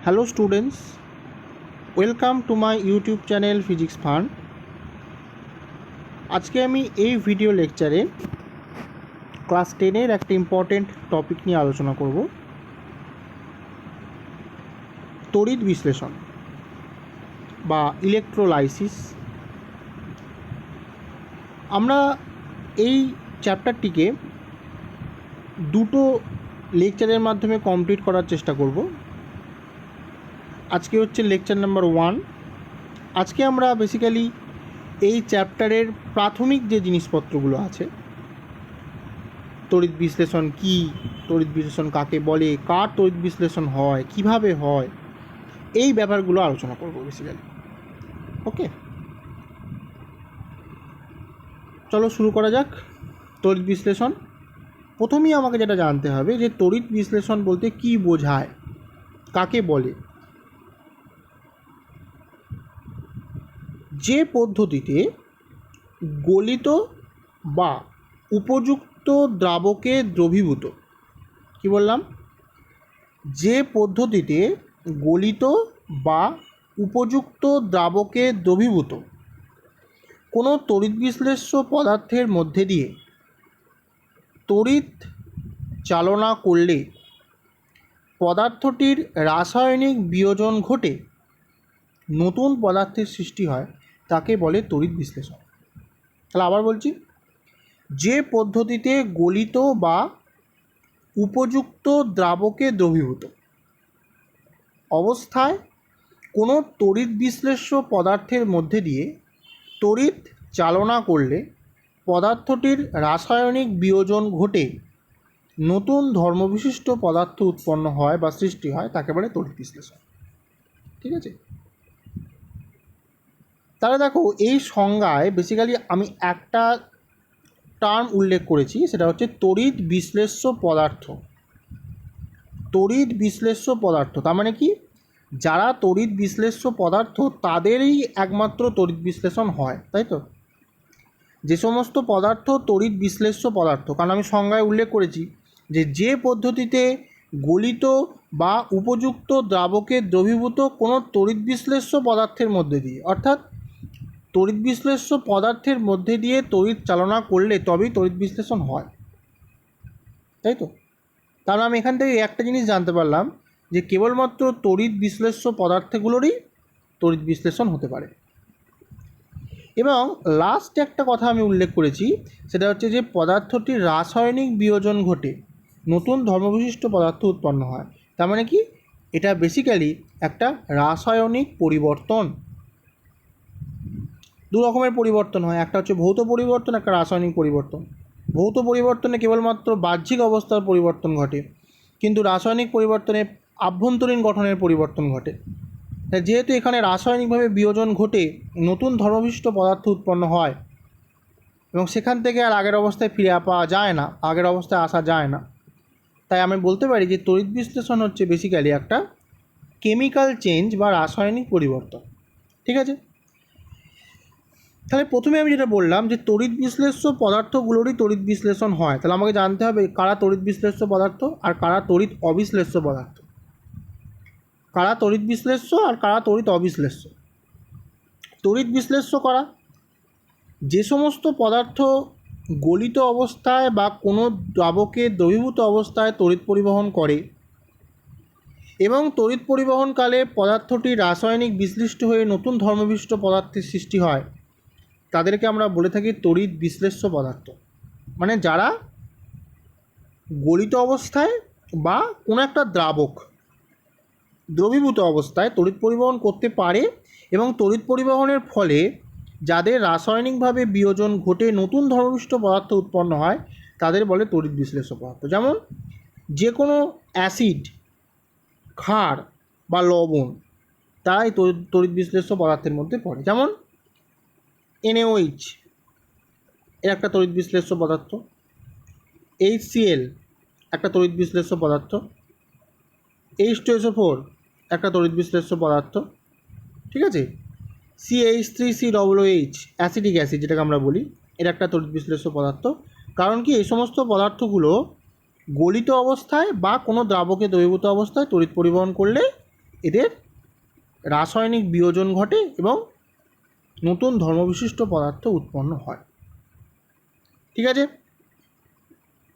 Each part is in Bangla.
Hello students, welcome to my YouTube channel physics fun. আজকে আমি এই ভিডিও লেকচারে ক্লাস 10-এর একটা ইম্পর্টেন্ট টপিক নিয়ে আলোচনা করব, তড়িৎ বিশ্লেষণ বা ইলেকট্রোলাইসিস। আমরা এই চ্যাপ্টারটিকে দুটো লেকচারের মাধ্যমে কমপ্লিট করার চেষ্টা করব। আজকে হচ্ছে লেকচার নাম্বার 1। আজকে আমরা বেসিক্যালি এই চ্যাপ্টারের প্রাথমিক যে জিনিসপত্রগুলো আছে, তড়িৎ বিশ্লেষণ কী, তড়িৎ বিশ্লেষণ কাকে বলে, কার তড়িৎ বিশ্লেষণ হয়, কিভাবে হয়, এই ব্যাপারগুলো আলোচনা করব বেসিক্যালি। ওকে, চলো শুরু করা যাক। তড়িৎ বিশ্লেষণ, প্রথমেই আমাকে যেটা জানতে হবে যে তড়িৎ বিশ্লেষণ বলতে কী বোঝায়, কাকে বলে। যে পদ্ধতিতে গলিত বা উপযুক্ত দ্রাবকে দ্রবীভূত, কি বললাম, যে পদ্ধতিতে গলিত বা উপযুক্ত দ্রাবকে দ্রবীভূত কোনো তড়িৎ বিশ্লেষ্য পদার্থের মধ্যে দিয়ে তড়িৎ চালনা করলে পদার্থটির রাসায়নিক বিয়োজন ঘটে নতুন পদার্থের সৃষ্টি হয়, তাকে বলে তড়িৎ বিশ্লেষণ। তাহলে আবার বলছি, যে পদ্ধতিতে গলিত বা উপযুক্ত দ্রাবকে দ্রবীভূত অবস্থায় কোনো তড়িৎ বিশ্লেষ্য পদার্থের মধ্যে দিয়ে তড়িৎ চালনা করলে পদার্থটির রাসায়নিক বিয়োজন ঘটে নতুন ধর্মবিশিষ্ট পদার্থ উৎপন্ন হয় বা সৃষ্টি হয়, তাকে বলে তড়িৎ বিশ্লেষণ। ঠিক আছে, তাহলে দেখো এই সংজ্ঞায় বেসিক্যালি আমি একটা টার্ম উল্লেখ করেছি, সেটা হচ্ছে তড়িৎ বিশ্লেষ্য পদার্থ। তড়িৎ বিশ্লেষ্য পদার্থ তার মানে কি, যারা তড়িৎ বিশ্লেষ্য পদার্থ তাদেরই একমাত্র তড়িৎ বিশ্লেষণ হয়, তাই তো। যে সমস্ত পদার্থ তড়িৎ বিশ্লেষ্য পদার্থ, কারণ আমি সংজ্ঞায় উল্লেখ করেছি যে যে পদ্ধতিতে গলিত বা উপযুক্ত দ্রাবকে দ্রবীভূত কোনো তড়িৎ বিশ্লেষ্য পদার্থের মধ্যে দিয়ে, অর্থাৎ তড়িৎ বিশ্লেষ্য পদার্থের মধ্যে দিয়ে তড়িৎ চালনা করলে তবেই তড়িৎ বিশ্লেষণ হয়, তাই তো। তাহলে আমি এখান থেকে একটা জিনিস জানতে পারলাম যে কেবলমাত্র তড়িৎ বিশ্লেষ্য পদার্থগুলোরই তড়িৎ বিশ্লেষণ হতে পারে। এবং লাস্ট একটা কথা আমি উল্লেখ করেছি, সেটা হচ্ছে যে পদার্থটির রাসায়নিক বিয়োজন ঘটে নতুন ধর্মবিশিষ্ট পদার্থ উৎপন্ন হয়। তার মানে কি, এটা বেসিক্যালি একটা রাসায়নিক পরিবর্তন। দু রকমের পরিবর্তন হয়, একটা হচ্ছে ভৌত পরিবর্তন, একটা রাসায়নিক পরিবর্তন। ভৌত পরিবর্তনে কেবলমাত্র বাহ্যিক অবস্থার পরিবর্তন ঘটে, কিন্তু রাসায়নিক পরিবর্তনে আভ্যন্তরীণ গঠনের পরিবর্তন ঘটে। যেহেতু এখানে রাসায়নিকভাবে বিয়োজন ঘটে নতুন ধর্মবিশিষ্ট পদার্থ উৎপন্ন হয় এবং সেখান থেকে আর আগের অবস্থায় ফিরে পাওয়া যায় না, আগের অবস্থায় আসা যায় না, তাই আমি বলতে পারি যে তড়িৎ বিশ্লেষণ হচ্ছে বেসিক্যালি একটা কেমিক্যাল চেঞ্জ বা রাসায়নিক পরিবর্তন। ঠিক আছে, তাহলে প্রথমে আমি যেটা বললাম যে তড়িৎ বিশ্লেষ্য পদার্থগুলোরই তড়িৎ বিশ্লেষণ হয়, তাহলে আমাকে জানতে হবে কারা তড়িৎ বিশ্লেষ্য পদার্থ আর কারা তড়িৎ অবিশ্লেষ্য পদার্থ, কারা তড়িৎ বিশ্লেষ্য আর কারা তড়িৎ অবিশ্লেষ্য। তড়িৎ বিশ্লেষ্য করা যে সমস্ত পদার্থ গলিত অবস্থায় বা কোনো দ্রাবকে দ্রবীভূত অবস্থায় তড়িৎ পরিবহন করে এবং তড়িৎ পরিবহনকালে পদার্থটি রাসায়নিক বিশ্লিষ্ট হয়ে নতুন ধর্মবিশিষ্ট পদার্থের সৃষ্টি হয়, তাদেরকে আমরা বলে থাকি তড়িৎ বিশ্লেষ্য পদার্থ। মানে যারা গলিত অবস্থায় বা কোনো একটা দ্রবীভূত অবস্থায় তড়িৎ পরিবহন করতে পারে এবং তড়িৎ পরিবহনের ফলে যাদের রাসায়নিকভাবে বিয়োজন ঘটে নতুন ধর্মবিশিষ্ট পদার্থ উৎপন্ন হয়, তাদের বলে তড়িৎ বিশ্লেষ্য পদার্থ। যেমন যে কোনো অ্যাসিড, ক্ষার বা লবণ, তারাই তড়িৎ বিশ্লেষ্য পদার্থের মধ্যে পড়ে। যেমন NaOH এর একটা তড়িৎ বিশ্লেষ্য পদার্থ, HCl একটা তড়িৎ বিশ্লেষ্য পদার্থ, H2SO4 একটা তড়িৎ বিশ্লেষ্য পদার্থ। ঠিক আছে, CH3COOH অ্যাসিডিক অ্যাসিড যেটাকে আমরা বলি, এর একটা তড়িৎ বিশ্লেষ্য পদার্থ। কারণ কি, এই সমস্ত পদার্থগুলো গলিত অবস্থায় বা কোনো দ্রাবকে দ্রবীভূত অবস্থায় তড়িৎ পরিবহন করলে এদের রাসায়নিক বিয়োজন ঘটে এবং নতুন ধর্মবিশিষ্ট পদার্থ উৎপন্ন হয়। ঠিক আছে,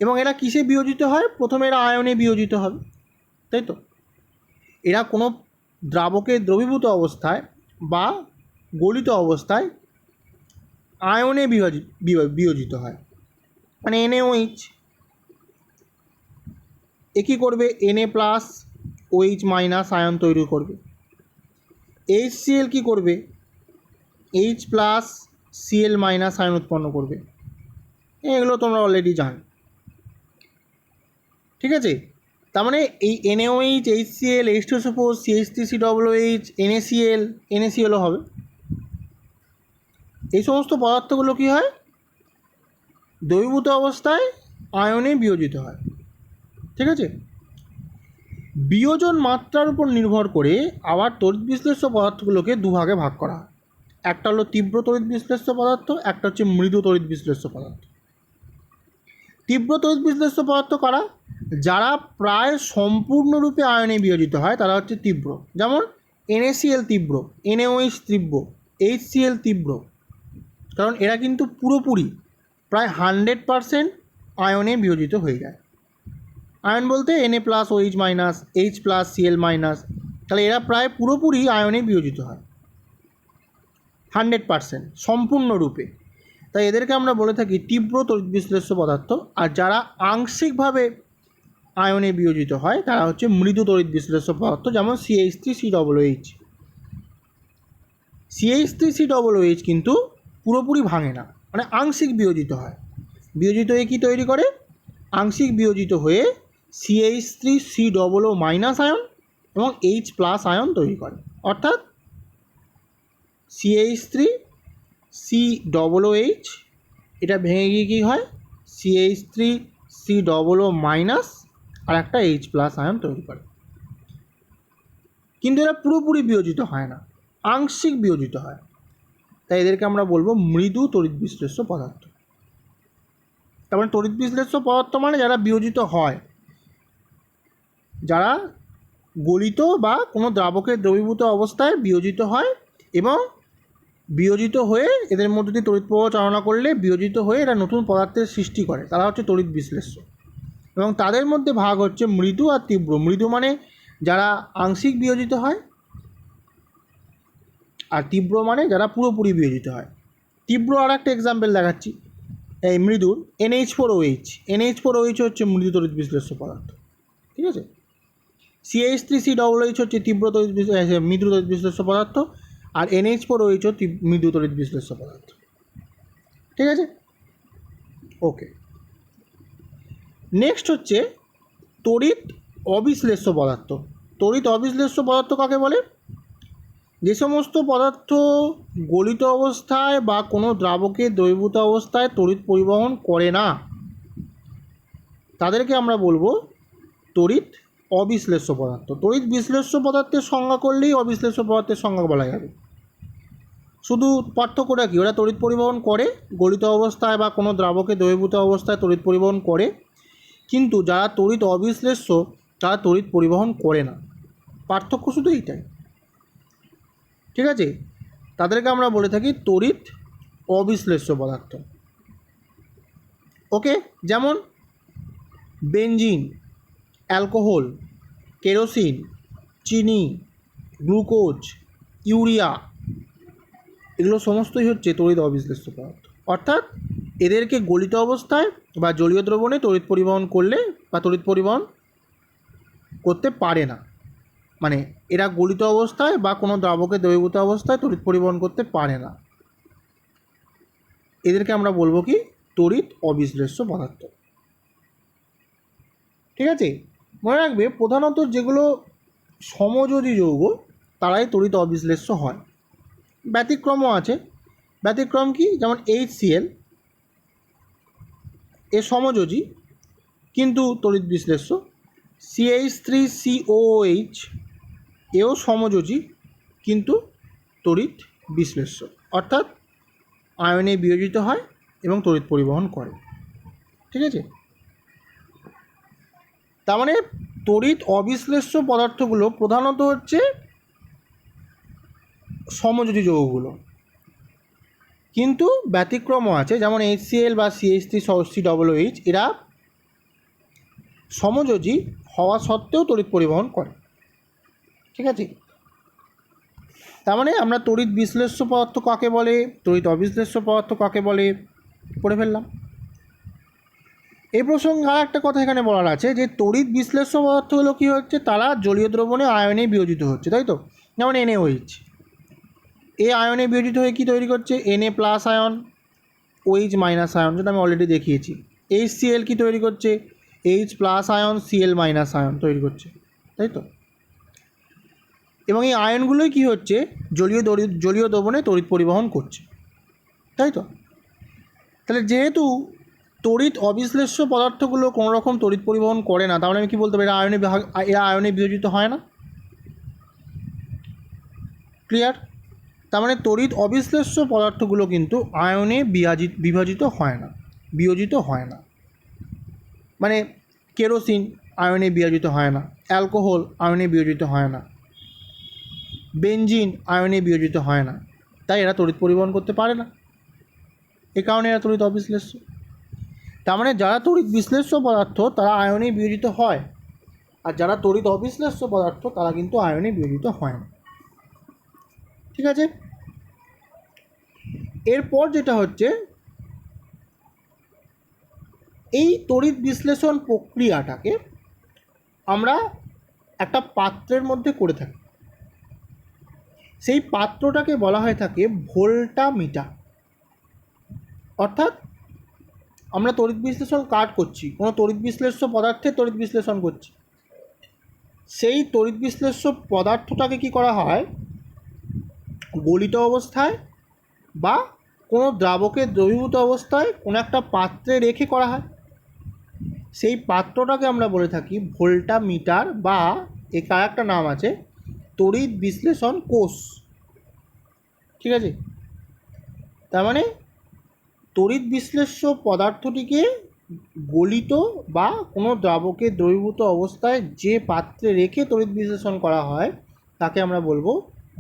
এবং এরা কিসে বিয়োজিত হয়? প্রথমে এরা আয়নে বিয়োজিত হবে, তাই তো। এরা কোনো দ্রাবকে দ্রবীভূত অবস্থায় বা গলিত অবস্থায় আয়নে বিয়োজিত হয়, মানে NaOH। এ কী করবে? Na plus OH minus ion তৈরি করবে। HCl কী করবে? H plus Cl minus ion উৎপন্ন করবে। এগুলো তোমরা অলরেডি জানো। ঠিক আছে, তার মানে এই NaOH, HCl, H2SO4, CH3COOH, NaClও হবে। এই সমস্ত পদার্থগুলো কী হয়? দ্রবীভূত অবস্থায় আয়নে বিয়োজিত হয়। ঠিক আছে, বিয়োজন মাত্রার উপর নির্ভর করে আবার তড়িৎ বিশ্লেষ্য পদার্থগুলোকে দুভাগে ভাগ করা হয়। একটা হলো তীব্র তড়িৎ বিশ্লেষ্য পদার্থ, একটা হচ্ছে মৃদু তড়িৎ বিশ্লেষ্য পদার্থ। তীব্র তড়িৎ বিশ্লেষ্য পদার্থ কারা? যারা প্রায় সম্পূর্ণরূপে আয়নে বিয়োজিত হয় তারা হচ্ছে তীব্র। যেমন NaCl তীব্র, NaOH তীব্র, HCl তীব্র, কারণ এরা কিন্তু পুরোপুরি প্রায় 100% আয়নে বিয়োজিত হয়ে যায়। আয়ন বলতে Na plus OH minus, H plus Cl minus, তাহলে এরা প্রায় পুরোপুরি আয়নে বিয়োজিত হয় 100% সম্পূর্ণরূপে। তাই এদেরকে আমরা বলে থাকি তীব্র তড়িৎ বিশ্লেষ্য পদার্থ। আর যারা আংশিকভাবে আয়নে বিয়োজিত হয় তারা হচ্ছে মৃদু তড়িৎ বিশ্লেষ্য পদার্থ, যেমন CH3COOH। CH3COOH কিন্তু পুরোপুরি ভাঙে না, মানে আংশিক বিয়োজিত হয়। বিয়োজিত হয়ে কী তৈরি করে? আংশিক বিয়োজিত হয়ে CH3COO মাইনাস আয়ন এবং H প্লাস আয়ন তৈরি করে। অর্থাৎ CH3COOH এটা ভেঙে গিয়ে কী হয়? CH3COO মাইনাস আর একটা H প্লাস আয়ন তৈরি করে। কিন্তু এরা পুরোপুরি বিয়োজিত হয় না, আংশিক বিয়োজিত হয়। তাই এদেরকে আমরা বলবো মৃদু তড়িৎ বিশ্লেষ্য পদার্থ। তারপরে তড়িৎ বিশ্লেষ্য পদার্থ মানে যারা বিয়োজিত হয়, যারা গলিত বা কোনো দ্রাবকের দ্রবীভূত অবস্থায় বিয়োজিত হয় এবং বিয়োজিত হয়ে এদের মধ্যে দিয়ে তড়িৎ প্রবাহ চালনা করলে বিয়োজিত হয়ে এরা নতুন পদার্থের সৃষ্টি করে, তারা হচ্ছে তড়িৎ বিশ্লেষ্য। এবং তাদের মধ্যে ভাগ হচ্ছে মৃদু আর তীব্র। মৃদু মানে যারা আংশিক বিয়োজিত হয়, আর তীব্র মানে যারা পুরোপুরি বিয়োজিত হয়। তীব্র আর একটা এক্সাম্পল দেখাচ্ছি এই মৃদুর, NH4OH। NH4OH হচ্ছে মৃদু তড়িৎ বিশ্লেষ্য পদার্থ। ঠিক আছে, CH3COOH হচ্ছে তীব্র তড়িৎ মৃদু তড়িৎ বিশ্লেষ্য পদার্থ, আর NH4OH হচ্ছে মৃদু তড়িৎ বিশ্লেষ্য পদার্থ। ঠিক আছে, ওকে। নেক্সট হচ্ছে তড়িৎ অবিশ্লেষ্য পদার্থ। তড়িৎ অবিশ্লেষ্য পদার্থ কাকে বলে? যে সমস্ত পদার্থ গলিত অবস্থায় বা কোনো দ্রাবকে দ্রবীভূত অবস্থায় তড়িৎ পরিবহন করে না তাদেরকে আমরা বলবো তড়িৎ অবিশ্লেষ্য পদার্থ। তড়িৎ বিশ্লেষ্য পদার্থের সংজ্ঞা করলেই অবিশ্লেষ্য পদার্থের সংজ্ঞা বলা যাবে। শুধু পার্থক্যটা কি? ওরা তড়িৎ পরিবহন করে গলিত অবস্থায় বা কোনো দ্রাবকে দ্রবীভূত অবস্থায় তড়িৎ পরিবহন করে, কিন্তু যারা তড়িৎ অবিশ্লেষ্য তারা তড়িৎ পরিবহন করে না। পার্থক্য শুধু এইটাই। ঠিক আছে, তাদেরকে আমরা বলে থাকি তড়িৎ অবিশ্লেষ্য পদার্থ। ওকে, যেমন বেনজিন, অ্যালকোহল, কেরোসিন, চিনি, গ্লুকোজ, ইউরিয়া, এগুলো সমস্তই হচ্ছে তড়িৎ অবিশ্লেষ্য পদার্থ। অর্থাৎ এদেরকে গলিত অবস্থায় বা জলীয় দ্রবণে তড়িৎ পরিবহন করলে বা তড়িৎ পরিবহন করতে পারে না, মানে এরা গলিত অবস্থায় বা কোনো দ্রাবকে দ্রবীভূত অবস্থায় তড়িৎ পরিবহন করতে পারে না। এদেরকে আমরা বলবো কি? তড়িৎ অবিশ্লেষ্য পদার্থ। ঠিক আছে, মনে রাখবে প্রধানত যেগুলো সমযোজী যৌগ তারাই তড়িৎ অবিশ্লেষ্য হয়। ব্যতিক্রমও আছে। ব্যতিক্রম কি? যেমন HCl এ সমযোজী কিন্তু তড়িৎ বিশ্লেষ্য। CH3COOH এও সমযোজী কিন্তু তড়িৎ বিশ্লেষ্য, অর্থাৎ আয়নে বিয়োজিত হয় এবং তড়িৎ পরিবহন করে। ঠিক আছে, তার মানে তড়িৎ অবিশ্লেষ্য পদার্থগুলো প্রধানত হচ্ছে সমযোজী যৌগগুলো, কিন্তু ব্যতিক্রমও আছে, যেমন HCl বা CH3COOH এরা সমযোজী হওয়া সত্ত্বেও তড়িৎ পরিবহন করে। ঠিক আছে, তার মানে আমরা তড়িৎ বিশ্লেষ্য পদার্থ কাকে বলে, তড়িৎ অবিশ্লেষ্য পদার্থ কাকে বলে পড়ে ফেললাম। এই প্রসঙ্গে আর একটা কথা এখানে বলার আছে যে তড়িৎ বিশ্লেষ্য পদার্থগুলো কী হচ্ছে, তারা জলীয় দ্রবণে আয়নে বিয়োজিত হচ্ছে, তাই তো। যেমন NaOH, এই আয়নে বিয়োজিত হয়ে কী তৈরি করছে, Na plus ion, OH minus ion, যেটা আমি অলরেডি দেখিয়েছি। HCl কী তৈরি করছে, H plus ion Cl minus ion তৈরি করছে, তাই তো। এবং এই আয়নগুলোই কী হচ্ছে, জলীয় দ্রবণে তড়িৎ পরিবহন করছে, তাই তো। তাহলে যেহেতু তড়িৎ অবিশ্লেষ্য পদার্থগুলো কোনো রকম তড়িৎ পরিবহন করে না, তাহলে আমি কী বলতে পারি, এরা আয়নে বিয়োজিত হয় না। ক্লিয়ার? তার মানে তড়িৎ অবিশ্লেষ্য পদার্থগুলো কিন্তু আয়নে বিভাজিত হয় না, বিয়োজিত হয় না। মানে কেরোসিন আয়নে বিয়োজিত হয় না, অ্যালকোহল আয়নে বিয়োজিত হয় না, বেনজিন আয়নে বিয়োজিত হয় না, তাই এরা তড়িৎ পরিবহন করতে পারে না, এ কারণে এরা তড়িৎ অবিশ্লেষ্য। তার মানে যারা তড়িৎ বিশ্লেষ্য পদার্থ তারা আয়নে বিয়োজিত হয়, আর যারা তড়িৎ অবিশ্লেষ্য পদার্থ তারা কিন্তু আয়নে বিয়োজিত হয় না। ঠিক আছে, এরপর যেটা হচ্ছে, এই তড়িৎ বিশ্লেষণ প্রক্রিয়াটাকে আমরা একটা পাত্রের মধ্যে করে থাকি, সেই পাত্রটাকে বলা হয়ে থাকে ভোল্টামিটার। অর্থাৎ আমরা তড়িৎ বিশ্লেষণ কার করছি, কোনো তড়িৎ বিশ্লেষ্য পদার্থের তড়িৎ বিশ্লেষণ করছি, সেই তড়িৎ বিশ্লেষ্য পদার্থটাকে কি করা হয়, গলিত অবস্থায় বা কোনো দ্রাবকের দ্রবীভূত অবস্থায় কোনো একটা পাত্রে রেখে করা হয়। সেই পাত্রটাকে আমরা বলে থাকি ভোল্টামিটার, বা এর একটা নাম আছে তড়িৎ বিশ্লেষণ কোষ। ঠিক আছে, তার মানে তড়িৎ বিশ্লেষ্য পদার্থটিকে গলিত বা কোনো দ্রাবকের দ্রবীভূত অবস্থায় যে পাত্রে রেখে তড়িৎ বিশ্লেষণ করা হয় তাকে আমরা বলবো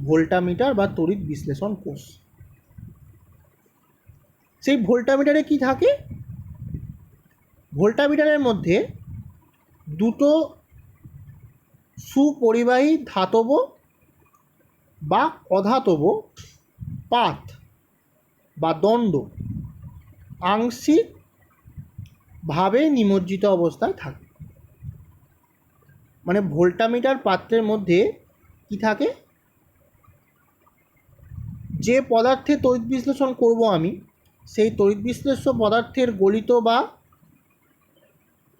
ভোল্টামিটার বা তড়িৎ বিশ্লেষণ কোষ। সেই ভোল্টামিটারে কি থাকে, ভোল্টামিটারের মধ্যে দুটো সুপরিবাহী ধাতব বা অধাতব পাত বা দণ্ড আংশিকভাবে নিমজ্জিত অবস্থায় থাকে। মানে ভোল্টামিটার পাত্রের মধ্যে কি থাকে, যে পদার্থে তড়িৎ বিশ্লেষণ করব আমি, সেই তড়িৎ বিশ্লেষ্য পদার্থের গলিত বা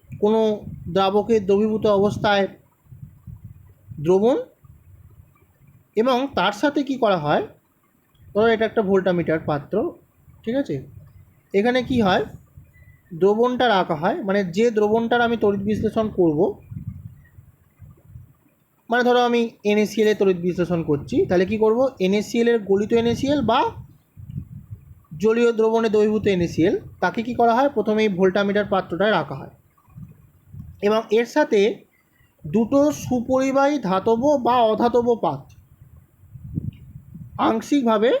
কোনো দ্রাবকের দ্রবীভূত অবস্থায় দ্রবণ, এবং তার সাথে কি করা হয়, ধরো এটা একটা ভোল্টামিটার পাত্র, ঠিক আছে, এখানে কি হয়, দ্রবণটা রাখা হয়, মানে যে দ্রবণটার আমি তড়িৎ বিশ্লেষণ করব, মানে ধরো আমি NaCl এর তড়িৎ বিশ্লেষণ করছি, তাহলে কি করব, NaCl এর গলিত NaCl বা জলীয় দ্রবণে দ্রবীভূত NaCl তাকে কি করা হয়, প্রথমে এই ভোল্টামিটার পাত্রটায় রাখা হয়, এবং এর সাথে দুটো সুপরিবাহী ধাতব বা অধাতব পাত আংশিকভাবে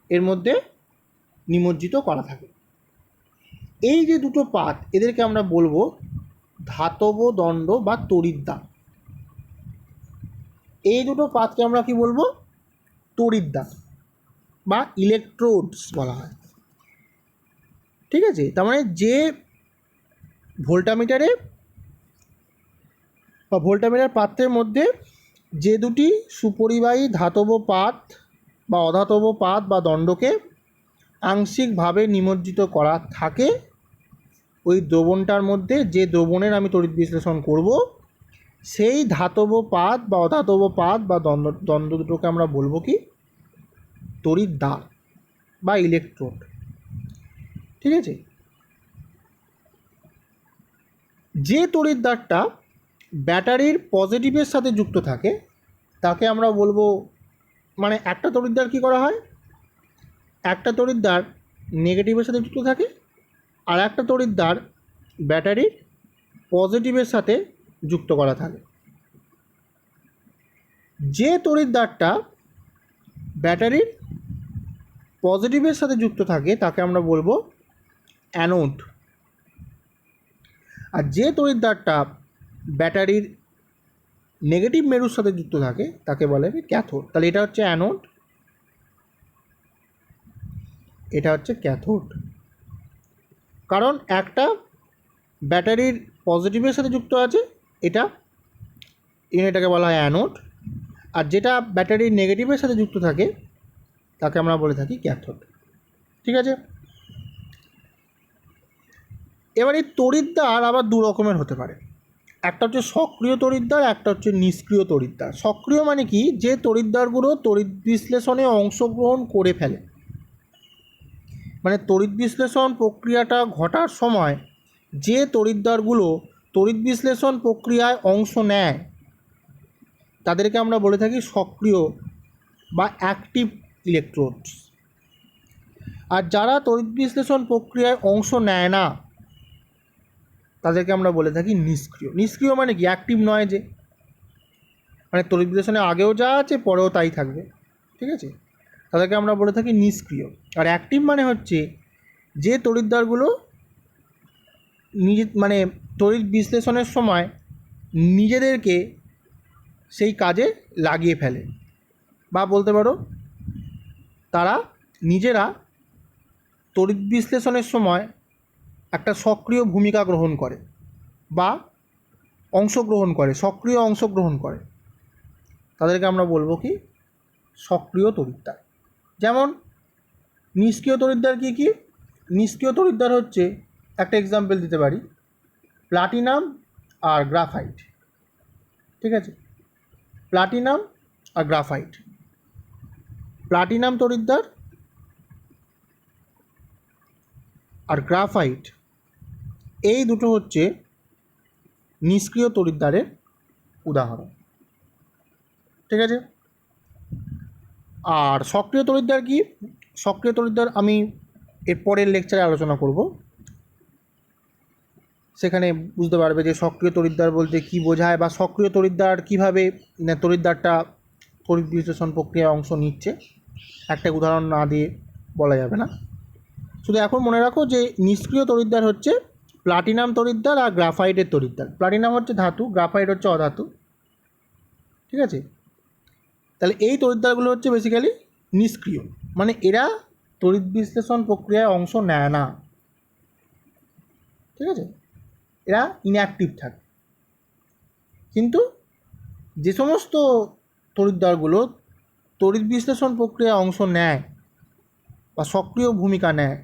এর মধ্যে নিমজ্জিত করা থাকে। এই যে দুটো পাত, এদেরকে আমরা বলবো ধাতব দণ্ড বা তড়িৎদ্বার। এই দুটো পাতকে আমরা কি বলবো, তড়িৎদ্বার বা ইলেকট্রোডস বলা হয়। ঠিক আছে, তার মানে যে ভোল্টামিটারে বা ভোল্টামিটার পাত্রের মধ্যে যে দুটি সুপরিবাহী ধাতব পাত বা অধাতব পাত বা দণ্ডকে আংশিকভাবে নিমজ্জিত করা থাকে, ওই দ্রবণটার মধ্যে যে দ্রবণের আমি তড়িৎ বিশ্লেষণ করব, সেই ধাতব পাত বা অধাতব পাত বা দ্বন্দ্ব দুটোকে আমরা বলবো কি, তড়িৎদ্বার বা ইলেকট্রোড। ঠিক আছে, যে তড়িৎদ্বারটা ব্যাটারির পজিটিভের সাথে যুক্ত থাকে তাকে আমরা বলবো, মানে একটা তড়িৎদ্বার কী করা হয়, একটা তড়িৎদ্বার নেগেটিভের সাথে যুক্ত থাকে, আর একটা তড়িৎদ্বার ব্যাটারির পজিটিভের সাথে যুক্ত করা থাকে। যে তড়িৎদ্বারটা ব্যাটারির পজিটিভের সাথে যুক্ত থাকে তাকে আমরা বলবো অ্যানোড, আর যে তড়িৎদ্বারটা ব্যাটারির নেগেটিভ মেরুর সাথে যুক্ত থাকে তাকে বলে ক্যাথোড। তাহলে এটা হচ্ছে অ্যানোড, এটা হচ্ছে ক্যাথোড। কারণ একটা ব্যাটারির পজিটিভের সাথে যুক্ত আছে, এটাকে বলা হয় অ্যানোড, আর যেটা ব্যাটারির নেগেটিভের সাথে যুক্ত থাকে তাকে আমরা বলে থাকি ক্যাথোড। ঠিক আছে। এবার এই তড়িৎদ্বার আবার দু রকমের হতে পারে, একটা হচ্ছে সক্রিয় তড়িৎদ্বার, একটা হচ্ছে নিষ্ক্রিয় তড়িৎদ্বার। সক্রিয় মানে কি, যে তড়িৎদ্বারগুলো তড়িৎ বিশ্লেষণে অংশগ্রহণ করে ফেলে, মানে তড়িৎ বিশ্লেষণ প্রক্রিয়াটা ঘটার সময় যে তড়িৎদ্বারগুলো তড়িৎ বিশ্লেষণ প্রক্রিয়ায় অংশ নেয় তাদেরকে আমরা বলে থাকি সক্রিয় বা অ্যাক্টিভ ইলেকট্রোডস। আর যারা তড়িৎ বিশ্লেষণ প্রক্রিয়ায় অংশ নেয় না তাদেরকে আমরা বলে থাকি নিষ্ক্রিয়। নিষ্ক্রিয় মানে কি, অ্যাক্টিভ নয়, যে মানে তড়িৎ বিশ্লেষণে আগেও যা আছে পরেও তাই থাকবে। ঠিক আছে, তাদেরকে আমরা বলে থাকি নিষ্ক্রিয়। আর অ্যাক্টিভ মানে হচ্ছে যে তড়িৎদ্বারগুলো মানে তড়িৎ বিশ্লেষণের সময় নিজেদেরকে সেই কাজে লাগিয়ে ফেলে, বা বলতে পারো তারা নিজেরা তড়িৎ বিশ্লেষণের সময় একটা সক্রিয় ভূমিকা গ্রহণ করে বা অংশগ্রহণ করে, সক্রিয় অংশগ্রহণ করে, তাদেরকে আমরা বলবো কি সক্রিয় তড়িৎদ্বার। যেমন নিষ্ক্রিয় তড়িৎদ্বার কী কী? নিষ্ক্রিয় তড়িৎদ্বার হচ্ছে, একটা এক্সাম্পল দিতে পারি, প্লাটিনাম আর গ্রাফাইট। ঠিক আছে, প্লাটিনাম আর গ্রাফাইট, প্লাটিনাম তড়িৎদ্বার আর গ্রাফাইট, এই দুটো হচ্ছে নিষ্ক্রিয় তড়িৎদ্বারের উদাহরণ। ঠিক আছে। আর সক্রিয় তড়িৎদ্বার কি? সক্রিয় তড়িৎদ্বার আমি এর পরের লেকচারে আলোচনা করব, সেখানে বুঝতে পারবে যে সক্রিয় তড়িৎদ্বার বলতে কী বোঝায়, বা সক্রিয় তড়িৎদ্বার কীভাবে তড়িৎদ্বারটা তড়িৎ বিশ্লেষণ প্রক্রিয়ায় অংশ নিচ্ছে। একটা উদাহরণ না দিয়ে বলা যাবে না। শুধু এখন মনে রাখো যে নিষ্ক্রিয় তড়িৎদ্বার হচ্ছে প্লাটিনাম তড়িৎদ্বার আর গ্রাফাইটের তড়িৎদ্বার। প্লাটিনাম হচ্ছে ধাতু, গ্রাফাইট হচ্ছে অধাতু। ঠিক আছে, তাহলে এই তড়িৎদ্বারগুলো হচ্ছে বেসিক্যালি নিষ্ক্রিয়, মানে এরা তড়িৎ বিশ্লেষণ প্রক্রিয়ায় অংশ নেয় না। ঠিক আছে, এরা ইনঅ্যাক্টিভ থাকে। কিন্তু যে সমস্ত তড়িৎদ্বারগুলো তড়িৎ বিশ্লেষণ প্রক্রিয়ায় অংশ নেয় বা সক্রিয় ভূমিকা নেয়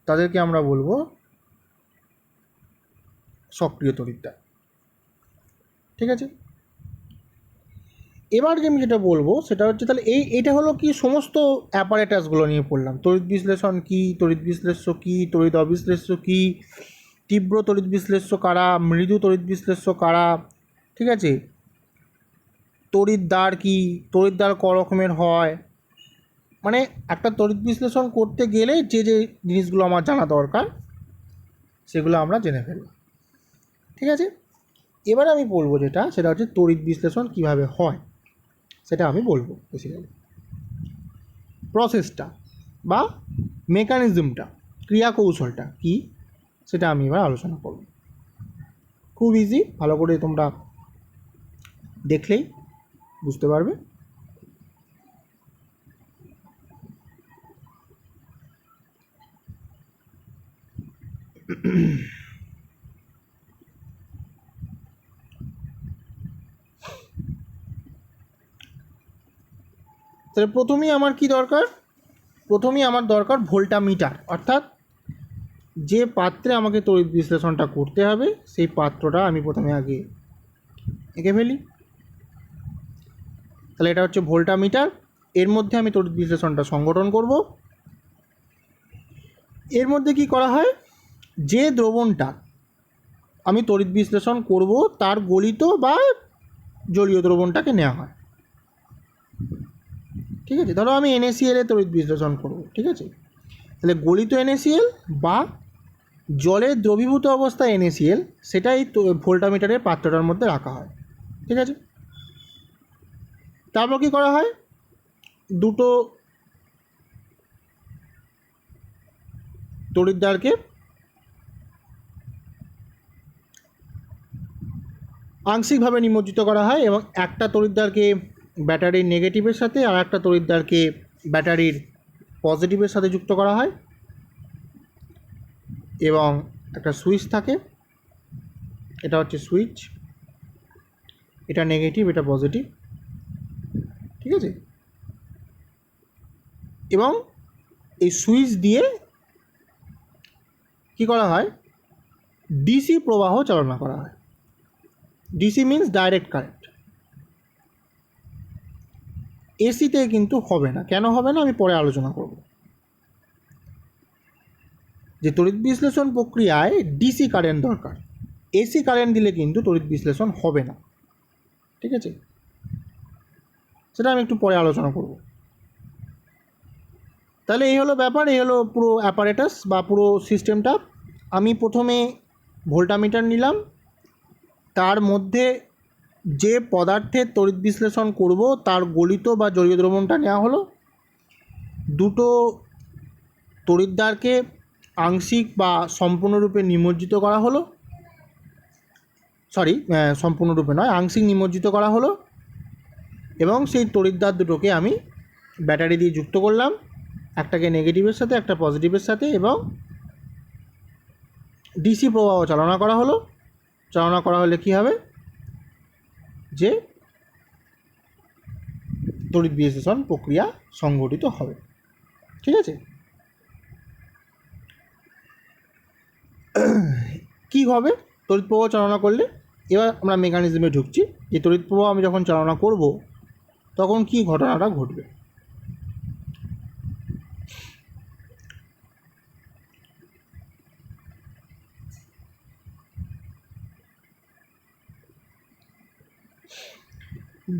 তাদেরকে আমরা বলবো সক্রিয় তড়িৎদ্বার। ঠিক আছে, এবার আমি যেটা বলবো সেটা হচ্ছে, তাহলে এইটা হলো কি সমস্ত অ্যাপারেটাসগুলো নিয়ে পড়লাম। তড়িৎ বিশ্লেষণ কী, তড়িৎ বিশ্লেষ্য কী, তড়িৎ অবিশ্লেষ্য কী, তীব্র তড়িৎ বিশ্লেষ্য কারা, মৃদু তড়িৎ বিশ্লেষ্য কারা। ঠিক আছে, তড়িৎদ্বার কী, তড়িৎদ্বার ক রকমের হয়, মানে একটা তড়িৎ বিশ্লেষণ করতে গেলে যে যে জিনিসগুলো আমার জানা দরকার সেগুলো আমরা জেনে ফেললাম। ঠিক আছে, এবার আমি বলবো যেটা, সেটা হচ্ছে তড়িৎ বিশ্লেষণ কীভাবে হয় সেটা আমি বলবো। বেসিক্যালি প্রসেসটা বা মেকানিজমটা, ক্রিয়া কৌশলটা কী সেটা আমি এবার আলোচনা করব। খুব ইজি, ভালো করে তোমরা দেখলেই বুঝতে পারবে। তাহলে প্রথমেই আমার কি দরকার? প্রথমেই আমার দরকার ভোল্টামিটার, অর্থাৎ যে পাত্রে আমাকে তড়িৎ বিশ্লেষণটা করতে হবে সেই পাত্রটা আমি প্রথমে আগে এঁকে ফেলি। তাহলে এটা হচ্ছে ভোল্টামিটার, এর মধ্যে আমি তড়িৎ বিশ্লেষণটা সংগঠন করব। এর মধ্যে কি করা হয়, যে দ্রবণটা আমি তড়িৎ বিশ্লেষণ করব তার গলিত বা জলীয় দ্রবণটাকে নেওয়া হয়। ঠিক আছে, ধরো আমি NaCl এ তড়িৎ বিশ্লেষণ করব। ঠিক আছে, তাহলে গলিত NaCl বা জলের দ্রবীভূত অবস্থা NaCl সেটাই ভোল্টামিটারের পাত্রটার মধ্যে রাখা হয়। ঠিক আছে, তারপর কী করা হয়, দুটো তড়িৎদ্বারকে আংশিকভাবে নিমজ্জিত করা হয় এবং একটা তড়িৎদ্বারকে ব্যাটারির নেগেটিভের সাথে আর একটা তড়িৎদ্বারকে ব্যাটারির পজিটিভের সাথে যুক্ত করা হয় এবং একটা সুইচ থাকে, এটা হচ্ছে সুইচ, এটা নেগেটিভ এটা পজিটিভ। ঠিক আছে, এবং এই সুইচ দিয়ে কি করা হয়, ডিসি প্রবাহ চালনা করা হয়। DC means direct current. এসিতে কিন্তু হবে না। কেন হবে না আমি পরে আলোচনা করব। যে তড়িৎ বিশ্লেষণ প্রক্রিয়ায় ডিসি কারেন্ট দরকার, এসি কারেন্ট দিলে কিন্তু তড়িৎ বিশ্লেষণ হবে না। ঠিক আছে, সেটা আমি একটু পরে আলোচনা করব। তাহলে এই হলো ব্যাপার, এই হলো পুরো অ্যাপারেটাস বা পুরো সিস্টেমটা। আমি প্রথমে ভোল্টামিটার নিলাম, তার মধ্যে যে পদার্থের তড়িৎ বিশ্লেষণ করব তার গলিত বা জলীয় দ্রবণটা নেওয়া হলো, দুটো তড়িৎদ্বারকে আংশিক বা সম্পূর্ণরূপে নিমজ্জিত করা হলো, সম্পূর্ণরূপে নয়, আংশিক নিমজ্জিত করা হলো এবং সেই তড়িৎদ্বার দুটোকে আমি ব্যাটারি দিয়ে যুক্ত করলাম, একটাকে নেগেটিভের সাথে একটা পজিটিভের সাথে, এবং ডিসি প্রবাহ চালনা করা হলো। চালনা করা হলে কী হবে, যে তড়িৎ বিশ্লেষণ প্রক্রিয়া সংঘটিত হবে। ঠিক আছে, কী হবে তড়িৎ প্রবাহ চালনা করলে, এবার আমরা মেকানিজমে ঢুকছি যে তড়িৎ প্রবাহ আমি যখন চালনা করব তখন কী ঘটনাটা ঘটবে।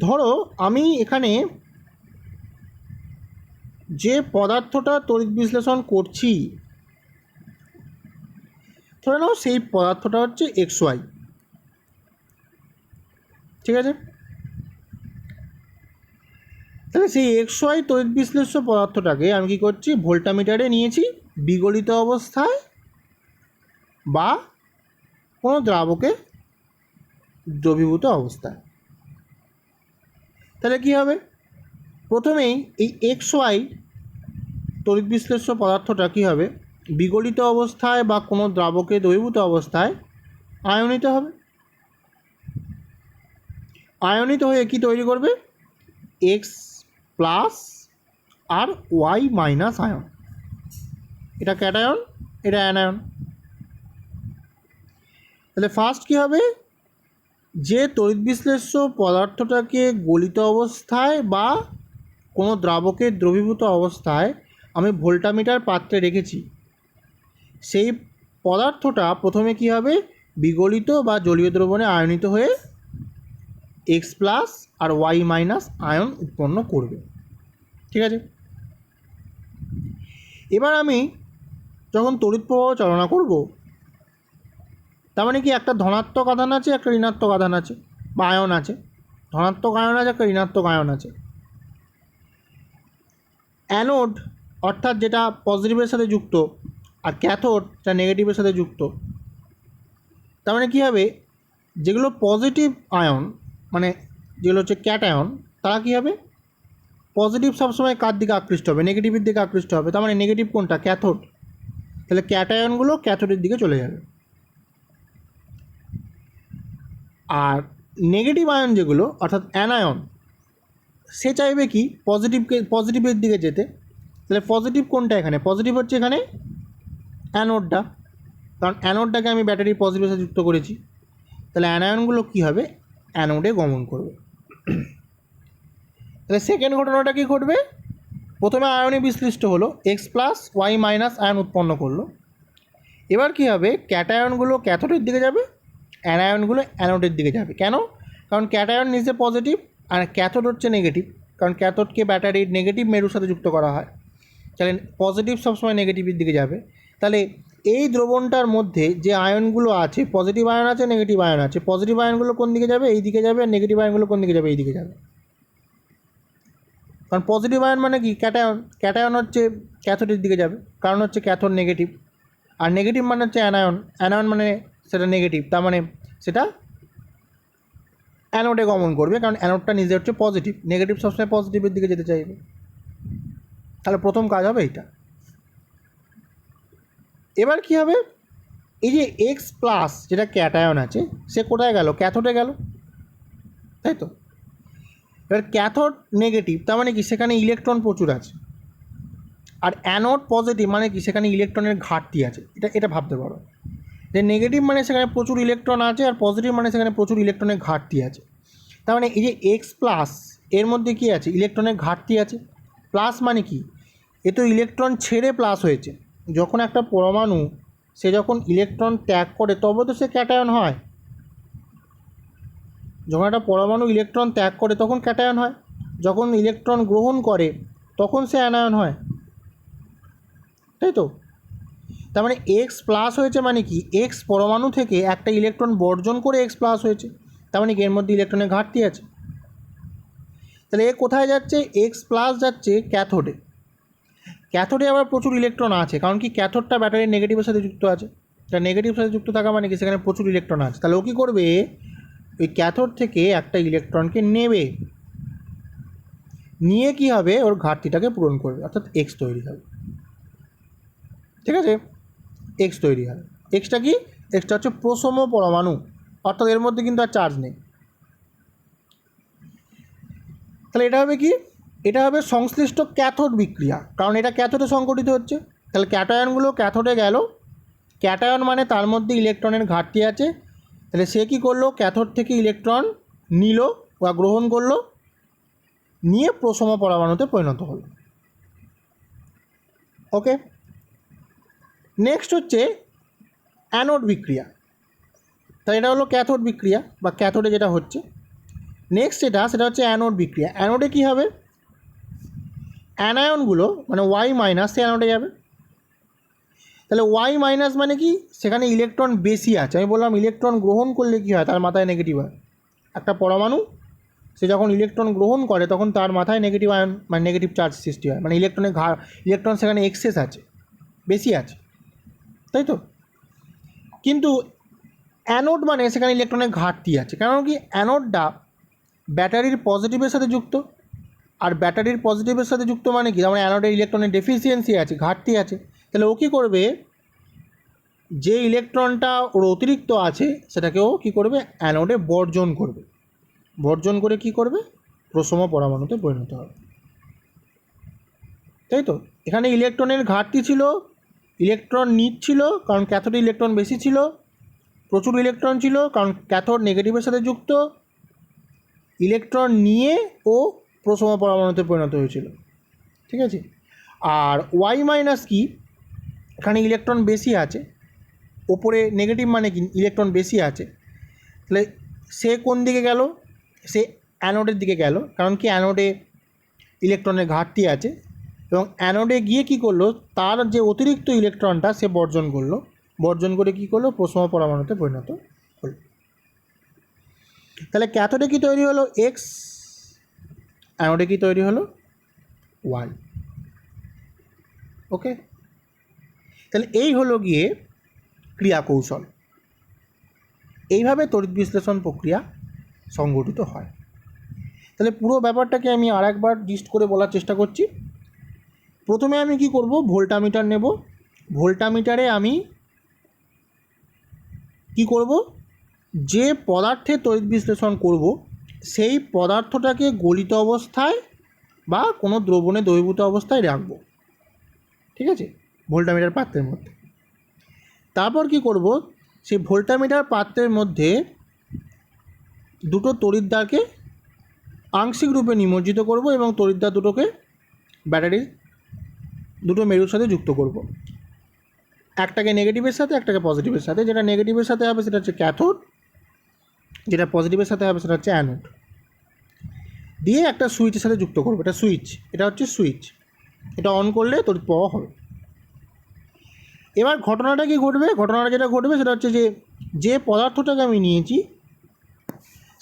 ধরো আমি এখানে যে পদার্থটা তড়িৎ বিশ্লেষণ করছি, ধরে নাও সেই পদার্থটা হচ্ছে XY। ঠিক আছে, তাহলে সেই XY তড়িৎ বিশ্লেষ্য পদার্থটাকে আমি কী করছি, ভোল্টামিটারে নিয়েছি বিগলিত অবস্থায় বা কোনো দ্রাবকে দ্রবীভূত অবস্থায়। তাহলে কী হবে, প্রথমেই এই XY তড়িৎ বিশ্লেষ্য পদার্থটা কী হবে, বিগলিত অবস্থায় বা কোনো দ্রাবকে দ্রবীভূত অবস্থায় আয়নিত হবে। আয়নিত হয়ে কি তৈরি করবে, X প্লাস আর Y মাইনাস আয়ন। এটা ক্যাটায়ন, এটা অ্যানায়ন। তাহলে ফার্স্ট কী হবে, যে তড়িৎ বিশ্লেষ্য পদার্থটাকে গলিত অবস্থায় বা কোনো দ্রাবকের দ্রবীভূত অবস্থায় আমি ভোল্টামিটার পাত্রে রেখেছি, সেই পদার্থটা প্রথমে কী হবে, বিগলিত বা জলীয় দ্রবণে আয়নিত হয়ে X প্লাস আর Y মাইনাস আয়ন উৎপন্ন করবে। ঠিক আছে, এবার আমি যখন তড়িৎ প্রবাহ চালনা করব, তার মানে কি একটা ধনাত্মক আধান আছে একটা ঋণাত্মক আধান আছে বা আয়ন আছে, ধনাত্মক আয়ন আছে একটা ঋণাত্মক আয়ন আছে। অ্যানোড অর্থাৎ যেটা পজিটিভের সাথে যুক্ত আর ক্যাথোড যা নেগেটিভের সাথে যুক্ত। তার মানে কী হবে, যেগুলো পজিটিভ আয়ন মানে যেগুলো হচ্ছে ক্যাটায়ন, তারা কী হবে, পজিটিভ সবসময় কার দিকে আকৃষ্ট হবে, নেগেটিভের দিকে আকৃষ্ট হবে। তার মানে নেগেটিভ কোনটা, ক্যাথোড। তাহলে ক্যাটায়নগুলো ক্যাথোডের দিকে চলে যাবে। আর নেগেটিভ আয়ন যেগুলো অর্থাৎ অ্যানায়ন, সে চাইবে কি পজিটিভের দিকে যেতে। তাহলে পজিটিভ কোনটা, এখানে পজিটিভ হচ্ছে এখানে অ্যানোডটা, কারণ অ্যানোডটাকে আমি ব্যাটারির পজিটিভের সাথে যুক্ত করেছি। তাহলে অ্যানায়নগুলো কী হবে, অ্যানোডে গমন করবে। তাহলে সেকেন্ড ঘটনাটা কী ঘটবে, প্রথমে আয়নে বিশ্লিষ্ট হলো, X plus Y minus ion উৎপন্ন করলো। এবার কী হবে, ক্যাটায়নগুলো ক্যাথোডের দিকে যাবে, অ্যানায়নগুলো অ্যানোডের দিকে যাবে। কেন, কারণ ক্যাটায়ন নিজে পজিটিভ আর ক্যাথোড হচ্ছে নেগেটিভ, কারণ ক্যাথোডকে ব্যাটারির নেগেটিভ মেরুর সাথে যুক্ত করা হয়। তাহলে পজিটিভ সবসময় নেগেটিভের দিকে যাবে। তাহলে এই দ্রবণটার মধ্যে যে আয়নগুলো আছে, পজিটিভ আয়ন আছে, নেগেটিভ আয়ন আছে, পজিটিভ আয়নগুলো কোন দিকে যাবে? এই দিকে যাবে। আর নেগেটিভ আয়নগুলো কোন দিকে যাবে? এই দিকে যাবে। কারণ পজিটিভ আয়ন মানে কি? ক্যাটায়ন। ক্যাটায়ন হচ্ছে ক্যাথোডের দিকে যাবে, কারণ হচ্ছে ক্যাথোড নেগেটিভ। আর নেগেটিভ মানে হচ্ছে অ্যানায়ন। অ্যানায়ন মানে সেটা নেগেটিভ, তার মানে সেটা অ্যানোডে গমন করবে, কারণ অ্যানোডটা নিজে হচ্ছে পজিটিভ। নেগেটিভ সবসময় পজিটিভের দিকে যেতে চাইবে। তাহলে প্রথম কাজ হবে এইটা। এবার কী হবে? এই যে এক্স প্লাস যেটা ক্যাটায়ন আছে, সে কোথায় গেল? ক্যাথোডে গেল, তাই তো? এবার ক্যাথোড নেগেটিভ, তার মানে কি? সেখানে ইলেকট্রন প্রচুর আছে। আর অ্যানোড পজিটিভ মানে কি? সেখানে ইলেকট্রনের ঘাটতি আছে। এটা ভাবতে পারো যে নেগেটিভ মানে সেখানে প্রচুর ইলেকট্রন আছে, আর পজিটিভ মানে সেখানে প্রচুর ইলেকট্রনের ঘাটতি আছে। তার মানে এই যে এক্স প্লাস, এর মধ্যে কী আছে? ইলেকট্রনের ঘাটতি আছে। প্লাস মানে কি? এ তো ইলেকট্রন ছেড়ে প্লাস হয়েছে। যখন একটা পরমাণু সে যখন ইলেকট্রন ত্যাগ করে তবে তো সে ক্যাটায়ন হয়। যখন একটা পরমাণু ইলেকট্রন ত্যাগ করে তখন ক্যাটায়ন হয়। যখন ইলেকট্রন গ্রহণ করে তখন সে অ্যানায়ন হয়, তাই তো? তার মানে এক্স প্লাস হয়েছে মানে কি? এক্স পরমাণু থেকে একটা ইলেকট্রন বর্জন করে এক্স প্লাস হয়েছে, তার মানে কি? এর মধ্যে ইলেকট্রনের ঘাটতি আছে। তাহলে এ কোথায় যাচ্ছে? এক্স প্লাস যাচ্ছে ক্যাথোডে। ক্যাথোডে আবার প্রচুর ইলেকট্রন আছে, কারণ কি? ক্যাথোডটা ব্যাটারির নেগেটিভের সাথে যুক্ত আছে। তা নেগেটিভের সাথে যুক্ত থাকা মানে কি? সেখানে প্রচুর ইলেকট্রন আছে। তাহলে ও কী করবে? ওই ক্যাথোড থেকে একটা ইলেকট্রনকে নেবে, নিয়ে কী হবে? ওর ঘাটতিটাকে পূরণ করবে, অর্থাৎ এক্স তৈরি হবে। ঠিক আছে? এক্স তৈরি হবে। এক্সটা কি? এক্সটা হচ্ছে প্রসম পরমাণু, অর্থাৎ এর মধ্যে কিন্তু আর চার্জ নেই। তাহলে এটা হবে কি? এটা হবে সংশ্লিষ্ট ক্যাথোড বিক্রিয়া, কারণ এটা ক্যাথোডে সংঘটিত হচ্ছে। তাহলে ক্যাটায়নগুলো ক্যাথোডে গেল। ক্যাটায়ন মানে তার মধ্যে ইলেকট্রনের ঘাটতি আছে। তাহলে সে কী করলো? ক্যাথোড থেকে ইলেকট্রন নিল বা গ্রহণ করলো, নিয়ে প্রসম পরমাণুতে পরিণত হলো। ওকে, নেক্সট হচ্ছে অ্যানোড বিক্রিয়া। তাই এটা হলো ক্যাথোড বিক্রিয়া বা ক্যাথোডে যেটা হচ্ছে। নেক্সট সেটা হচ্ছে অ্যানোড বিক্রিয়া। অ্যানোডে কী হবে? অ্যানায়নগুলো মানে ওয়াই মাইনাস সে অ্যানোডে যাবে। তাহলে ওয়াই মাইনাস মানে কি? সেখানে ইলেকট্রন বেশি আছে। আমি বললাম ইলেকট্রন গ্রহণ করলে কী হয়? তার মাথায় নেগেটিভ হয়। একটা পরমাণু সে যখন ইলেকট্রন গ্রহণ করে তখন তার মাথায় নেগেটিভ আয়ন মানে নেগেটিভ চার্জ সৃষ্টি হয়, মানে ইলেকট্রন সেখানে এক্সেস আছে, বেশি আছে, তাই তো? কিন্তু অ্যানোড মানে সেখানে ইলেকট্রনের ঘাটতি আছে, কারণ কি? অ্যানোডটা ব্যাটারির পজিটিভের সাথে যুক্ত। আর ব্যাটারির পজিটিভের সাথে যুক্ত মানে কি? মানে অ্যানোডের ইলেকট্রনের ডেফিসিয়েন্সি আছে, ঘাটতি আছে। তাহলে ও কী করবে? যে ইলেকট্রনটা ওর অতিরিক্ত আছে সেটাকেও কী করবে? অ্যানোডে বর্জন করবে। বর্জন করে কী করবে? প্রসম পরমাণুতে পরিণত হবে, তাই তো? এখানে ইলেকট্রনের ঘাটতি ছিল, ইলেকট্রন নিচ্ছিল কারণ ক্যাথোডে ইলেকট্রন বেশি ছিল, প্রচুর ইলেকট্রন ছিল কারণ ক্যাথোড নেগেটিভের সাথে যুক্ত, ইলেকট্রন নিয়ে ও প্রসম পরমাণুতে পরিণত হয়েছিল। ঠিক আছে? আর ওয়াই মাইনাস কি? এখানে ইলেকট্রন বেশি আছে, ওপরে নেগেটিভ মানে কি? ইলেকট্রন বেশি আছে। তাহলে সে কোন দিকে গেল? সে অ্যানোডের দিকে গেল, কারণ কি? অ্যানোডে ইলেকট্রনের ঘাটতি আছে, এবং অ্যানোডে গিয়ে কী করলো? তার যে অতিরিক্ত ইলেকট্রনটা সে বর্জন করলো, বর্জন করে কী করলো? প্রসম পরমাণুতে পরিণত হলো। তাহলে ক্যাথোডে কী তৈরি হলো? এক্স। অ্যানোডে কী তৈরি হলো? ওয়াই। ওকে, তাহলে এই হলো গিয়ে ক্রিয়া কৌশল। এইভাবে তড়িৎ বিশ্লেষণ প্রক্রিয়া সংগঠিত হয়। তাহলে পুরো ব্যাপারটাকে আমি আরেকবার লিস্ট করে বলার চেষ্টা করছি। প্রথমে আমি কি করব? ভোল্টামিটার নেব। ভোল্টামিটারে আমি কি করব? যে পদার্থে তড়িৎ বিশ্লেষণ করব সেই পদার্থটাকে গলিত অবস্থায় বা কোনো দ্রবণে দ্রবীভূত অবস্থায় রাখব। ঠিক আছে? ভোল্টামিটার পাত্রের মধ্যে। তারপর কি করব? সেই ভোল্টামিটার পাত্রের মধ্যে দুটো তড়িৎদ্বারকে আংশিক রূপে নিমজ্জিত করব এবং তড়িৎদ্বার দুটোকে ব্যাটারির দুটো মেরুর সাথে যুক্ত করব। একটাকে নেগেটিভের সাথে, একটাকে পজিটিভের সাথে। যেটা নেগেটিভের সাথে হবে সেটা হচ্ছে ক্যাথোড, যেটা পজিটিভের সাথে হবে সেটা হচ্ছে অ্যানোড। দিয়ে একটা সুইচের সাথে যুক্ত করবো। এটা সুইচ, এটা হচ্ছে সুইচ। এটা অন করলে তড়িৎ প্রবাহ হবে। এবার ঘটনাটা কি ঘটবে, ঘটনাটা যেটা ঘটবে সেটা হচ্ছে যে পদার্থটাকে আমি নিয়েছি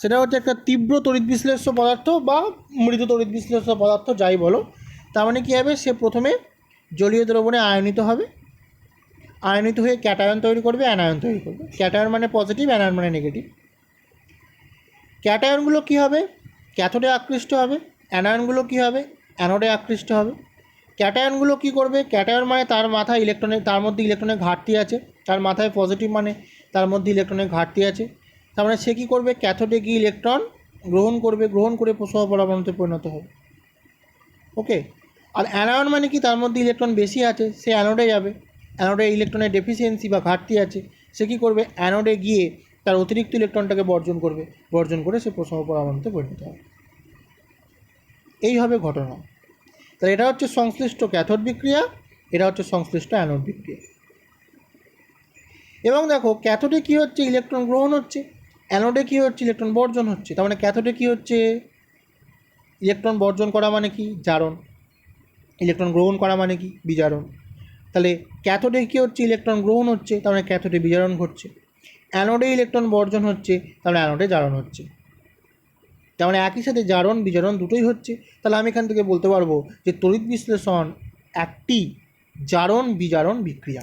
সেটা হচ্ছে একটা তীব্র তড়িৎ বিশ্লেষ্য পদার্থ বা মৃত তড়িৎ বিশ্লেষ্য পদার্থ যাই বলো। তার মানে কী হবে, সে প্রথমে জলীয় দ্রবণে আয়নিত হবে, আয়নিত হয়ে ক্যাটায়ন তৈরি করবে, অ্যানায়ন তৈরি করবে। ক্যাটায়ন মানে পজিটিভ, অ্যানায়ন মানে নেগেটিভ। ক্যাটায়নগুলো কী হবে, ক্যাথোডে আকৃষ্ট হবে, অ্যানায়নগুলো কী হবে, অ্যানোডে আকৃষ্ট হবে। ক্যাটায়নগুলো কী করবে, ক্যাটায়ন মানে তার মাথায় ইলেকট্রনের, তার মধ্যে ইলেকট্রনের ঘাটতি আছে, তার মাথায় পজিটিভ মানে তার মধ্যে ইলেকট্রনের ঘাটতি আছে। তার মানে সে কী করবে, ক্যাথোডে গিয়ে ইলেকট্রন গ্রহণ করবে, গ্রহণ করে প্রসহ পরমাণুতে পরিণত হবে। ওকে। আর অ্যানায়ন মানে কি, তার মধ্যে ইলেকট্রন বেশি আছে, সে অ্যানোডে যাবে, অ্যানোডে ইলেকট্রনের ডেফিসিয়েন্সি বা ঘাটতি আছে, সে কী করবে, অ্যানোডে গিয়ে তার অতিরিক্ত ইলেকট্রনটাকে বর্জন করবে, বর্জন করে সে প্রসহ পরমাণুতে পরিণত হবে। এই হবে ঘটনা। তাহলে এটা হচ্ছে সংশ্লিষ্ট ক্যাথোড বিক্রিয়া, এটা হচ্ছে সংশ্লিষ্ট অ্যানোড বিক্রিয়া। এবং দেখো ক্যাথোডে কী হচ্ছে, ইলেকট্রন গ্রহণ হচ্ছে, অ্যানোডে কী হচ্ছে, ইলেকট্রন বর্জন হচ্ছে। তার মানে ক্যাথোডে কী হচ্ছে, ইলেকট্রন বর্জন করা মানে কি, জারণ, ইলেকট্রন গ্রহণ করা মানে কি, বিজারণ। তাহলে ক্যাথোডে কী হচ্ছে, ইলেকট্রন গ্রহণ হচ্ছে, তার মানে ক্যাথোডে বিজারণ ঘটছে। অ্যানোডে ইলেকট্রন বর্জন হচ্ছে, তার মানে অ্যানোডে জারণ হচ্ছে। তার মানে একই সাথে জারণ বিজারণ দুটোই হচ্ছে। তাহলে আমি এখান থেকে বলতে পারবো যে তড়িৎ বিশ্লেষণ একটি জারণ বিজারণ বিক্রিয়া,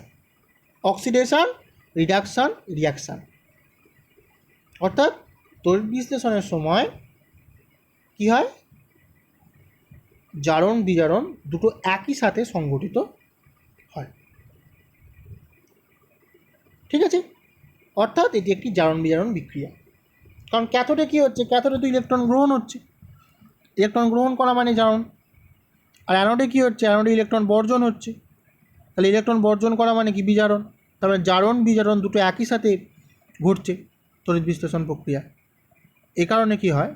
অক্সিডেশন রিডাকশান রিয়াকশান। অর্থাৎ তড়িৎ বিশ্লেষণের সময় কী হয়, জারণ বিজারণ দুটো একই সাথে সংঘটিত হয়। ঠিক আছে, অর্থাৎ এটি একটি জারণ বিজারণ বিক্রিয়া। কারণ ক্যাথোডে কী হচ্ছে, ক্যাথোডে তো ইলেকট্রন গ্রহণ হচ্ছে, ইলেকট্রন গ্রহণ করা মানে জারণ। আর অ্যানোডে কী হচ্ছে, অ্যানোডে ইলেকট্রন বর্জন হচ্ছে, তাহলে ইলেকট্রন বর্জন করা মানে কি, বিজারণ। তাহলে জারণ বিজারণ দুটো একই সাথে ঘটছে তড়িৎ বিশ্লেষণ প্রক্রিয়া। এ কারণে কী হয়,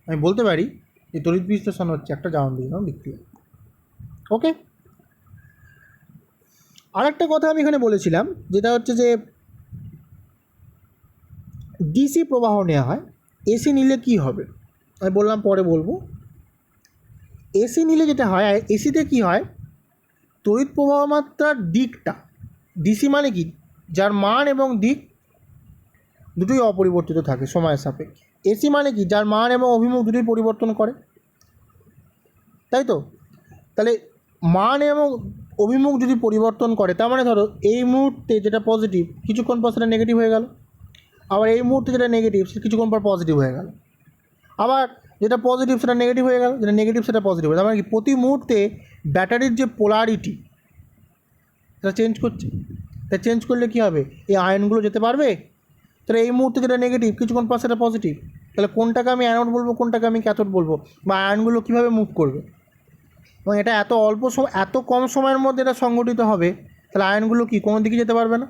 আমি বলতে পারি যে তড়িৎ বিশ্লেষণ হচ্ছে একটা জারণ বিজারণ বিক্রিয়া। ওকে। আরেকটা কথা আমি এখানে বলেছিলাম, যেটা হচ্ছে যে ডিসি প্রবাহ নেওয়া হয়, এসি নিলে কি হবে, আমি বললাম পরে বলবো। এসি নিলে যেটা হয়, এসিতে কি হয়, তড়িৎ প্রবাহ মাত্রার দিকটা, ডিসি মানে কি, যার মান এবং দিক দুটোই অপরিবর্তিত থাকে সময়ের সাপেক্ষে। এসি মানে কি, যার মান এবং অভিমুখ দুটোই পরিবর্তন করে, তাই তো। তাহলে মান এবং অভিমুখ যদি পরিবর্তন করে, তার মানে ধরো এই মুহূর্তে যেটা পজিটিভ কিছুক্ষণ পর সেটা নেগেটিভ হয়ে গেল, আবার এই মুহূর্তে যেটা নেগেটিভ সেটা কিছুক্ষণ পর পজিটিভ হয়ে গেল, আবার যেটা পজিটিভ সেটা নেগেটিভ হয়ে গেল, যেটা নেগেটিভ সেটা পজিটিভ হয়ে গেল। তার মানে কি, প্রতি মুহূর্তে ব্যাটারির যে পোলারিটি সেটা চেঞ্জ করছে। তা চেঞ্জ করলে কী হবে, এই আয়নগুলো যেতে পারবে। তাহলে এই মুহূর্তে যেটা নেগেটিভ কিছুক্ষণ পর সেটা পজিটিভ, তাহলে কোনটাকে আমি অ্যানোড বলবো, কোনটাকে আমি ক্যাথোড বলবো, বা আয়নগুলো কীভাবে মুভ করবে। এবং এটা এত অল্প সময়, এত কম সময়ের মধ্যে এটা সংগঠিত হবে, তাহলে আয়নগুলো কি কোনো দিকে যেতে পারবে না।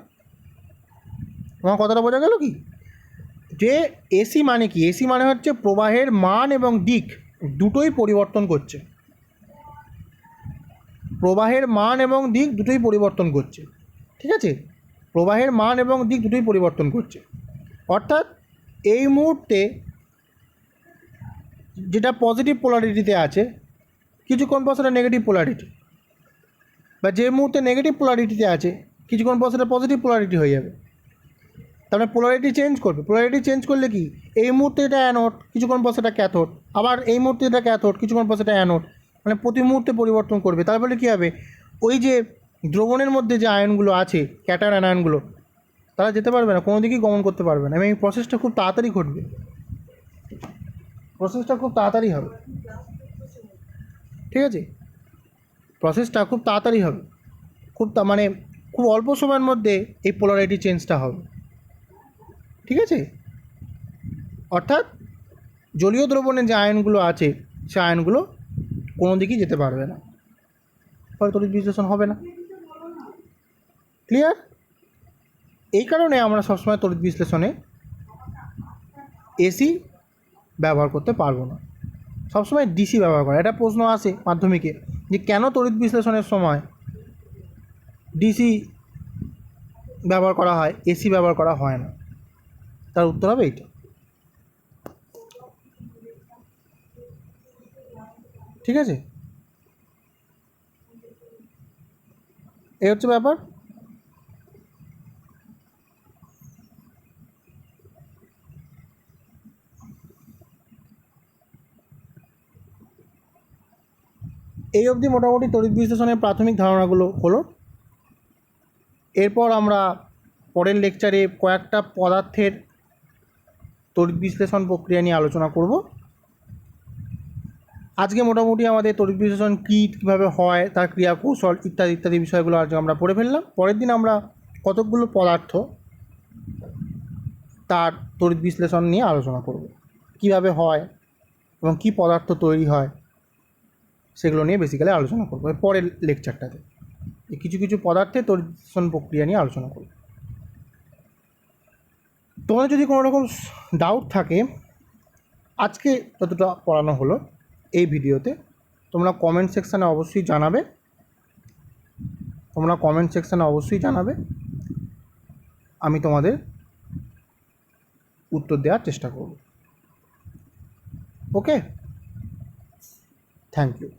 আমার কথাটা বোঝা গেল কি, যে এসি মানে কি, এসি মানে হচ্ছে প্রবাহের মান এবং দিক দুটোই পরিবর্তন করছে, প্রবাহের মান এবং দিক দুটোই পরিবর্তন করছে। ঠিক আছে, প্রবাহের মান এবং দিক দুটোই পরিবর্তন করছে। অর্থাৎ এই মুহূর্তে যেটা পজিটিভ পোলারিটিতে আছে কিছুক্ষণ পর সেটা নেগেটিভ পোলারিটি, বা যে মুহূর্তে নেগেটিভ পোলারিটিতে আছে কিছুক্ষণ পর সেটা পজিটিভ পোলারিটি হয়ে যাবে। তারপরে পোলারিটি চেঞ্জ করবে, পোলারিটি চেঞ্জ করলে কি, এই মুহূর্তে এটা অ্যানোড কিছুক্ষণ পর সেটা ক্যাথোড, আবার এই মুহূর্তে এটা ক্যাথোড কিছুক্ষণ পর সেটা অ্যানোড, মানে প্রতি মুহূর্তে পরিবর্তন করবে। তারপরে কী হবে, ওই যে দ্রবণের মধ্যে যে আয়নগুলো আছে, ক্যাটায়ন অ্যানায়নগুলো, তারা যেতে পারবে না, কোনো দিকেই গমন করতে পারবে না। এবং এই প্রসেসটা খুব তাড়াতাড়ি ঘটবে, প্রসেসটা খুব তাড়াতাড়ি হবে। ঠিক আছে, প্রসেসটা খুব তাড়াতাড়ি হবে, মানে খুব অল্প সময়ের মধ্যে এই পোলারিটি চেঞ্জটা হবে। ঠিক আছে, অর্থাৎ জলীয় দ্রবণের যে আয়নগুলো আছে সে আয়নগুলো কোনো দিকেই যেতে পারবে না, ফলে তড়িৎ বিশ্লেষণ হবে না। ক্লিয়ার? এই কারণে আমরা সবসময় তড়িৎ বিশ্লেষণে এসি ব্যবহার করতে পারবো না, সবসময় ডিসি ব্যবহার করা। এটা প্রশ্ন আসে মাধ্যমিকে যে কেন তড়িৎ বিশ্লেষণের সময় ডিসি ব্যবহার করা হয়, এসি ব্যবহার করা হয় না। তার উত্তর হবে এইটা। ঠিক আছে, এই হচ্ছে ব্যাপার। এই অবধি মোটামুটি তড়িৎ বিশ্লেষণের প্রাথমিক ধারণাগুলো হলো। এরপর আমরা পরের লেকচারে কয়েকটা পদার্থের তড়িৎ বিশ্লেষণ প্রক্রিয়া নিয়ে আলোচনা করব। আজকে মোটামুটি আমাদের তড়িৎ বিশ্লেষণ কীভাবে হয়, তার ক্রিয়া কৌশল ইত্যাদি ইত্যাদি বিষয়গুলো আজকে আমরা পড়ে ফেললাম। পরের দিন আমরা কতকগুলো পদার্থ তার তড়িৎ বিশ্লেষণ নিয়ে আলোচনা করব, কীভাবে হয় এবং কী পদার্থ তৈরি হয় সেগুলো নিয়ে বেসিক্যালি আলোচনা করবো পরের লেকচারটাতে। কিছু কিছু পদার্থের তড়িৎ বিশ্লেষণ প্রক্রিয়া নিয়ে আলোচনা করব। তোমাদের যদি কোনো রকম ডাউট থাকে আজকে যতটা পড়ানো হলো এই ভিডিওতে, তোমরা কমেন্ট সেকশানে অবশ্যই জানাবে। আমি তোমাদের উত্তর দেওয়ার চেষ্টা করব। ওকে, থ্যাংক ইউ।